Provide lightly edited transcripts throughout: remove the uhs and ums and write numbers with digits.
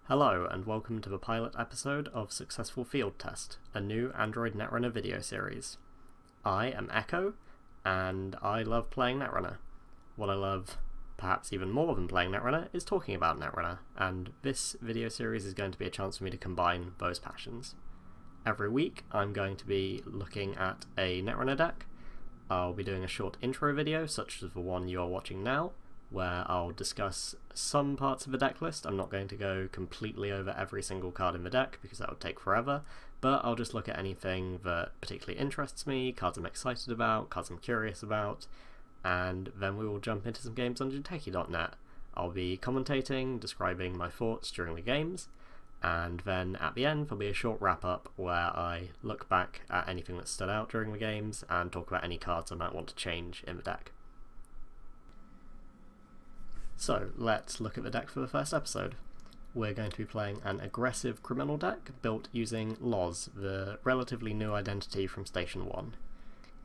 Hello and welcome to the pilot episode of Successful Field Test, a new Android Netrunner video series. I am Echo, and I love playing Netrunner. What I love, perhaps even more than playing Netrunner, is talking about Netrunner, and this video series is going to be a chance for me to combine those passions. Every week I'm going to be looking at a Netrunner deck. I'll be doing a short intro video, such as the one you are watching now, where I'll discuss some parts of the deck list. I'm not going to go completely over every single card in the deck because that would take forever, but I'll just look at anything that particularly interests me, cards I'm excited about, cards I'm curious about, and then we will jump into some games on Jinteki.net. I'll be commentating, describing my thoughts during the games, and then at the end there'll be a short wrap up where I look back at anything that stood out during the games and talk about any cards I might want to change in the deck. So let's look at the deck for the first episode. We're going to be playing an aggressive criminal deck built using Loz, the relatively new identity from Station 1.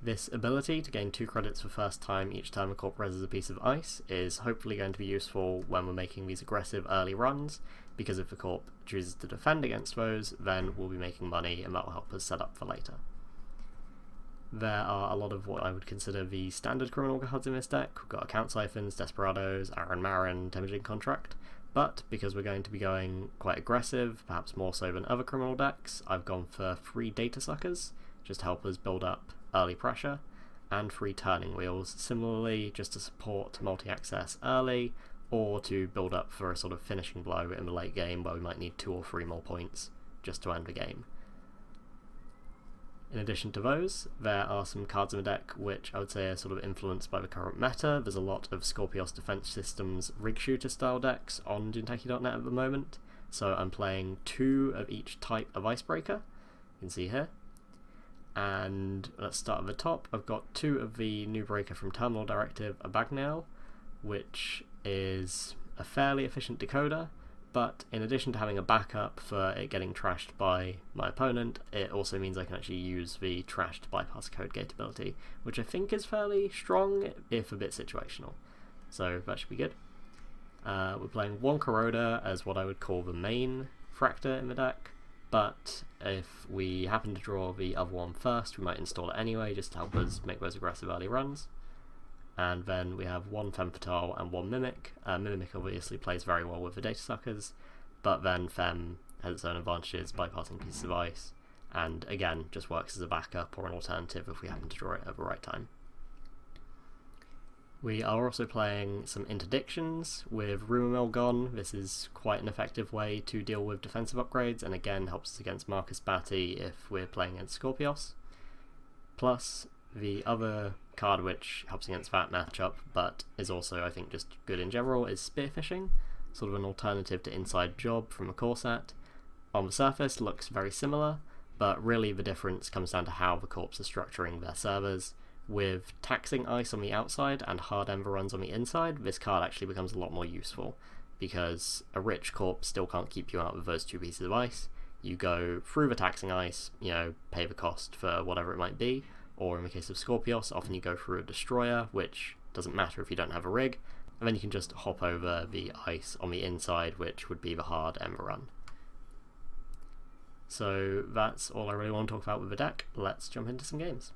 This ability to gain 2 credits for first time each time a corp reses a piece of ice is hopefully going to be useful when we're making these aggressive early runs, because if the corp chooses to defend against those, then we'll be making money and that will help us set up for later. There are a lot of what I would consider the standard criminal cards in this deck. We've got Account Siphons, Desperados, Aaron Marin, Temujin Contract, but because we're going to be going quite aggressive, perhaps more so than other criminal decks, I've gone for 3 Data Suckers, just to help us build up early pressure, and 3 Turning Wheels, similarly just to support multi-access early, or to build up for a sort of finishing blow in the late game where we might need 2 or 3 more points just to end the game. In addition to those, there are some cards in the deck which I would say are sort of influenced by the current meta. There's a lot of Scorpios Defense Systems Rig Shooter style decks on Jinteki.net at the moment, so I'm playing 2 of each type of Icebreaker, you can see here. And let's start at the top. I've got 2 of the new breaker from Terminal Directive, a Bagnail, which is a fairly efficient decoder, but in addition to having a backup for it getting trashed by my opponent, it also means I can actually use the trashed bypass code gate ability, which I think is fairly strong, if a bit situational. So that should be good. We're playing 1 Corroder as what I would call the main Fractor in the deck, but if we happen to draw the other one first, we might install it anyway, just to help us make those aggressive early runs. And then we have 1 Femme Fatale and 1 Mimic. Mimic obviously plays very well with the Data Suckers, but then Femme has its own advantages, bypassing pieces of ice, and again, just works as a backup or an alternative if we happen to draw it at the right time. We are also playing some Interdictions with Rumour Mill gone. This is quite an effective way to deal with defensive upgrades, and again helps us against Marcus Batty if we're playing against Scorpios. Plus, the other card which helps against that matchup, but is also, I think, just good in general, is Spearfishing, sort of an alternative to Inside Job from a core set. On the surface, looks very similar, but really the difference comes down to how the corps are structuring their servers. With taxing ice on the outside and hard Ember runs on the inside, this card actually becomes a lot more useful, because a rich corp still can't keep you out of those 2 pieces of ice. You go through the taxing ice, pay the cost for whatever it might be, or in the case of Scorpios, often you go through a Destroyer, which doesn't matter if you don't have a rig, and then you can just hop over the ice on the inside, which would be the hard Ember run. So that's all I really want to talk about with the deck. Let's jump into some games.